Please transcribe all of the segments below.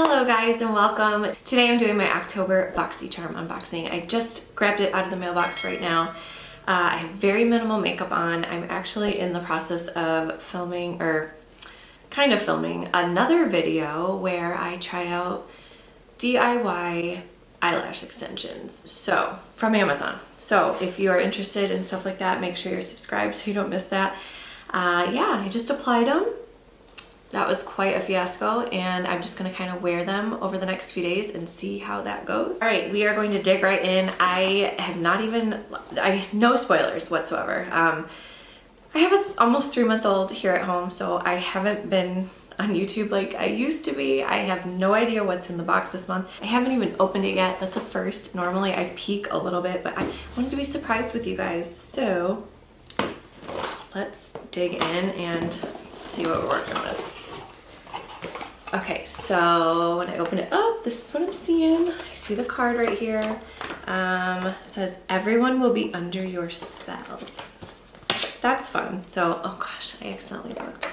Hello guys and welcome. Today I'm doing my October BOXYCHARM unboxing. I just grabbed it out of the mailbox right now. I have very minimal makeup on. I'm actually in the process of filming, or kind of filming, another video where I try out DIY eyelash extensions. So, from Amazon. So if you are interested in stuff like that, make sure you're subscribed so you don't miss that. Yeah, I just applied them. That was quite a fiasco, and I'm just gonna kind of wear them over the next few days and see how that goes. All right, we are going to dig right in. I have no spoilers whatsoever. I have an almost 3-month-old here at home, so I haven't been on YouTube like I used to be. I have no idea what's in the box this month. I haven't even opened it yet. That's a first. Normally I peek a little bit, but I wanted to be surprised with you guys. So let's dig in and see what we're working with. Okay, so when I open it up, this is what I'm seeing. I see the card right here. It says, everyone will be under your spell. That's fun. So, oh gosh, I accidentally looked.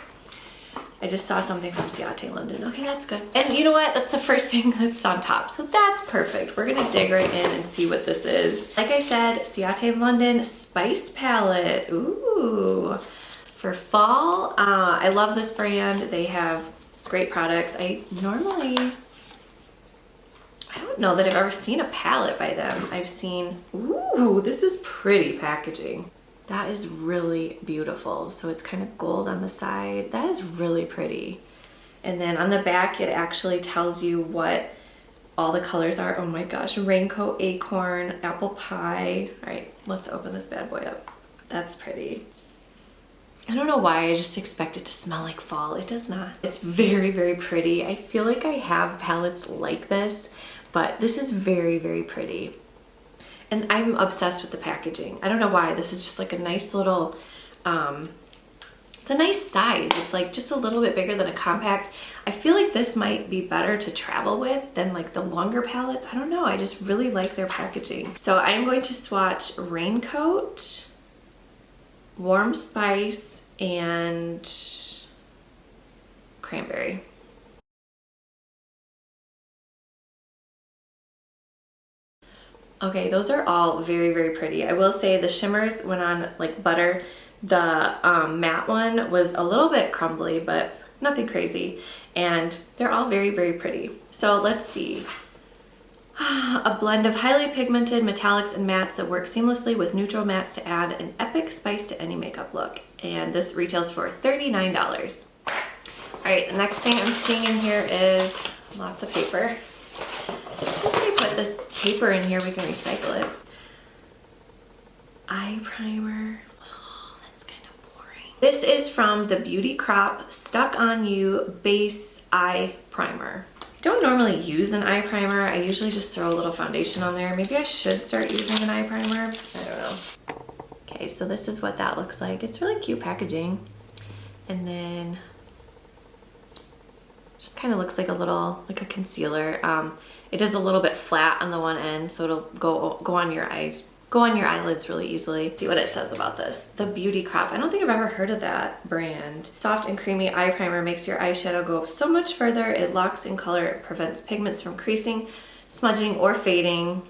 I just saw something from Ciate, London. Okay, that's good. And you know what? That's the first thing that's on top. So that's perfect. We're gonna dig right in and see what this is. Like I said, Ciate, London Spice Palette. Ooh. For fall, I love this brand. They have great products. I don't know that I've ever seen a palette by them. I've seen, ooh, this is pretty packaging. That is really beautiful. So it's kind of gold on the side. That is really pretty. And then on the back, it actually tells you what all the colors are. Oh my gosh, raincoat, acorn, apple pie. All right, let's open this bad boy up. That's pretty. I don't know why, I just expect it to smell like fall. It does not. It's very, very pretty. I feel like I have palettes like this, but this is very, very pretty. And I'm obsessed with the packaging. I don't know why. This is just like a nice little, it's a nice size. It's like just a little bit bigger than a compact. I feel like this might be better to travel with than like the longer palettes. I don't know. I just really like their packaging. So I'm going to swatch Raincoat, Warm Spice, and Cranberry. Okay, those are all very, very pretty. I will say the shimmers went on like butter. The matte one was a little bit crumbly, but nothing crazy. And they're all very, very pretty. So let's see. A blend of highly pigmented metallics and mattes that work seamlessly with neutral mattes to add an epic spice to any makeup look. And this retails for $39. All right, the next thing I'm seeing in here is lots of paper. I guess they put this paper in here, we can recycle it. Eye primer. Oh, that's kind of boring. This is from the Beauty Crop Stuck On You Base Eye Primer. I don't normally use an eye primer. I usually just throw a little foundation on there. Maybe I should start using an eye primer. I don't know. Okay, so this is what that looks like. It's really cute packaging. And then just kind of looks like a little, like a concealer. It is a little bit flat on the one end, so it'll go on your eyes, go on your eyelids really easily. Let's see what it says about this. The Beauty Crop. I don't think I've ever heard of that brand. Soft and creamy eye primer makes your eyeshadow go so much further. It locks in color. It prevents pigments from creasing, smudging, or fading.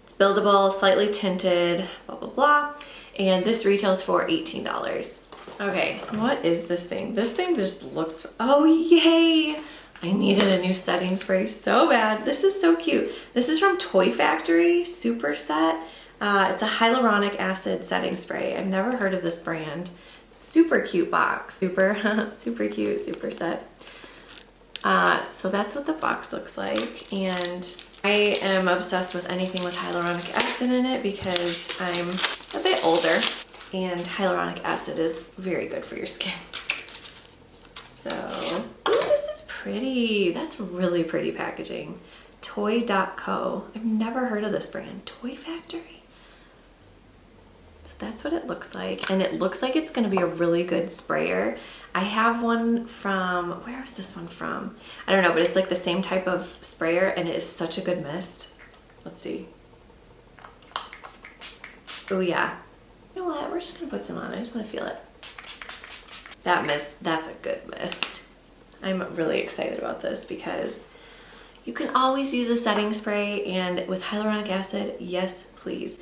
It's buildable, slightly tinted, blah, blah, blah. And this retails for $18. Okay, what is this thing? This thing just looks, oh yay! I needed a new setting spray so bad. This is so cute. This is from Toy Factory, Super Set. It's a hyaluronic acid setting spray. I've never heard of this brand. Super cute box. Super, super cute, Super Set. So that's what the box looks like. And I am obsessed with anything with hyaluronic acid in it because I'm a bit older and hyaluronic acid is very good for your skin. So, ooh, this is pretty. That's really pretty packaging. Toy.co. I've never heard of this brand. Toy Factory. So that's what it looks like. And it looks like it's gonna be a really good sprayer. I have one from, where is this one from? I don't know, but it's like the same type of sprayer and it is such a good mist. Let's see. Oh yeah. You know what, we're just gonna put some on. I just wanna feel it. That mist, that's a good mist. I'm really excited about this because You can always use a setting spray, and with hyaluronic acid, yes, please.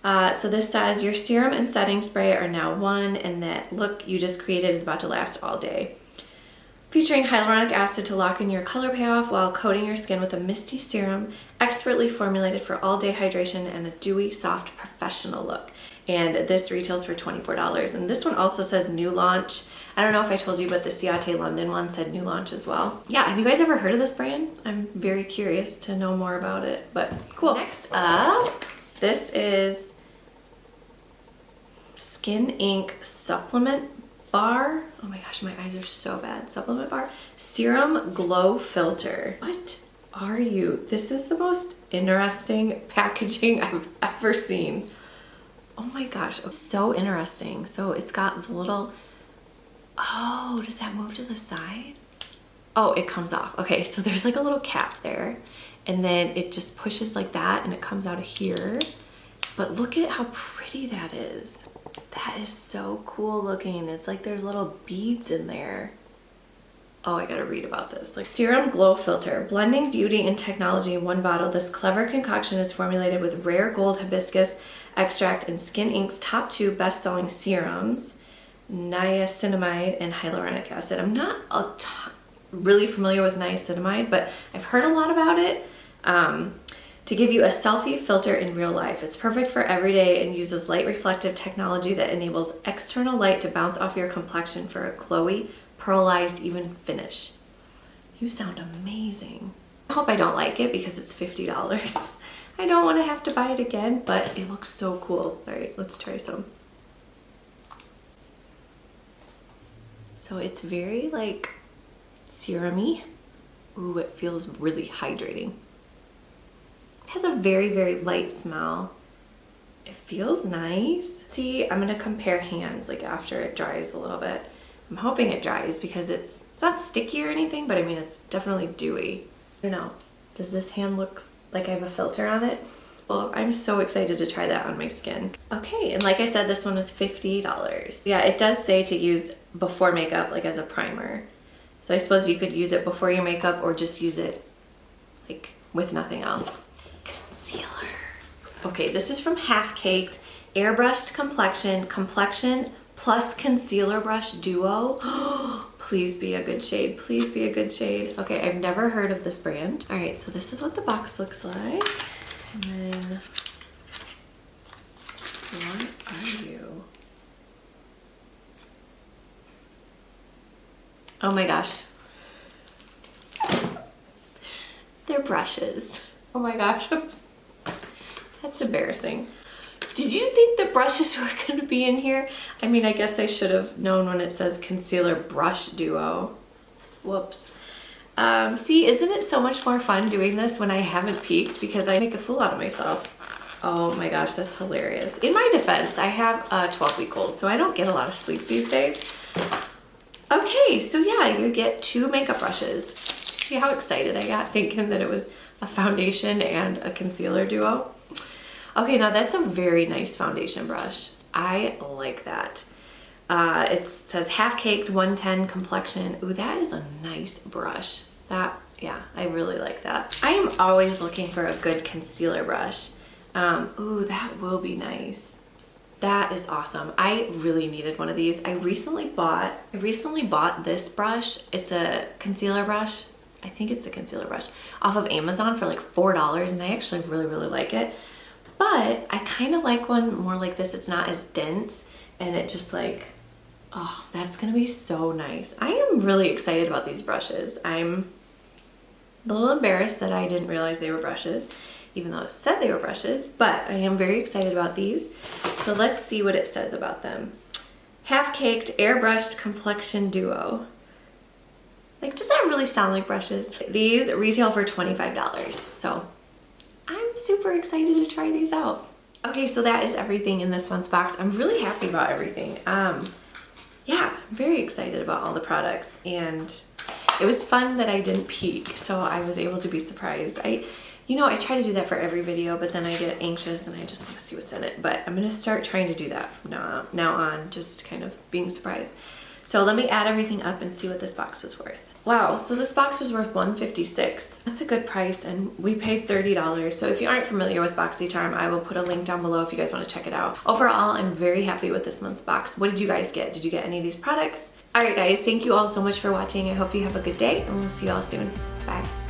So this says your serum and setting spray are now one, and that look you just created is about to last all day. Featuring hyaluronic acid to lock in your color payoff while coating your skin with a misty serum, expertly formulated for all-day hydration and a dewy, soft, professional look. And this retails for $24. And this one also says new launch. I don't know if I told you, but the Ciate London one said new launch as well. Yeah, have you guys ever heard of this brand? I'm very curious to know more about it, but cool. Next up, this is Skin Ink Supplement Bar. Oh my gosh, my eyes are so bad. Supplement bar. Serum Glow Filter. What are you? This is the most interesting packaging I've ever seen. Oh my gosh, so interesting. So it's got the little, oh, does that move to the side? Oh, it comes off. Okay, so there's like a little cap there, and then it just pushes like that and it comes out of here. But look at how pretty that is. That is so cool looking. It's like there's little beads in there. Oh, I gotta read about this. Like Serum Glow Filter. Blending beauty and technology in one bottle, this clever concoction is formulated with rare gold hibiscus extract and Skin Inc's top 2 best-selling serums, niacinamide and hyaluronic acid. I'm not really familiar with niacinamide, but I've heard a lot about it. To give you a selfie filter in real life. It's perfect for every day and uses light reflective technology that enables external light to bounce off your complexion for a glowy, pearlized, even finish. You sound amazing. I hope I don't like it because it's $50. I don't want to have to buy it again, but it looks so cool. All right, let's try some. So it's very like serum-y. Ooh, it feels really hydrating. It has a very, very light smell. It feels nice. See, I'm gonna compare hands like after it dries a little bit. I'm hoping it dries because it's not sticky or anything, but I mean, it's definitely dewy. I don't know, does this hand look like I have a filter on it? Well, I'm so excited to try that on my skin. Okay, and like I said, this one was $50. Yeah, it does say to use before makeup, like as a primer. So I suppose you could use it before your makeup or just use it like with nothing else. Concealer. Okay, this is from Half Caked Airbrushed Complexion plus Concealer Brush Duo. Please be a good shade. Please be a good shade. Okay, I've never heard of this brand. All right, so this is what the box looks like. And then, what are you? Oh my gosh. They're brushes. Oh my gosh, that's embarrassing. Did you think the brushes were gonna be in here? I mean, I guess I should have known when it says Concealer Brush Duo. Whoops. See, isn't it so much more fun doing this when I haven't peeked because I make a fool out of myself? Oh my gosh, that's hilarious. In my defense, I have a 12-week-old, so I don't get a lot of sleep these days. Okay, so yeah, you get 2 makeup brushes. See how excited I got thinking that it was a foundation and a concealer duo? Okay, now that's a very nice foundation brush. I like that. It says Half Caked 110 Complexion. Ooh, that is a nice brush. Yeah, I really like that. I am always looking for a good concealer brush. Ooh, that will be nice. That is awesome. I really needed one of these. I recently bought this brush. It's a concealer brush. I think it's a concealer brush off of Amazon for like $4, and I actually really, really like it. But I kind of like one more like this. It's not as dense, and it just like, oh, that's gonna be so nice. I am really excited about these brushes. I'm a little embarrassed that I didn't realize they were brushes, even though it said they were brushes, but I am very excited about these. So let's see what it says about them. Half Caked Airbrushed Complexion Duo. Like, does that really sound like brushes? These retail for $25, so I'm super excited to try these out. Okay, so that is everything in this month's box. I'm really happy about everything. Yeah, I'm very excited about all the products, and it was fun that I didn't peek, so I was able to be surprised. You know, I try to do that for every video, but then I get anxious and I just want to see what's in it. But I'm gonna start trying to do that from now on, just kind of being surprised. So let me add everything up and see what this box was worth. Wow, so this box was worth $156. That's a good price, and we paid $30. So if you aren't familiar with BOXYCHARM, I will put a link down below if you guys want to check it out. Overall, I'm very happy with this month's box. What did you guys get? Did you get any of these products? All right, guys, thank you all so much for watching. I hope you have a good day, and we'll see you all soon. Bye.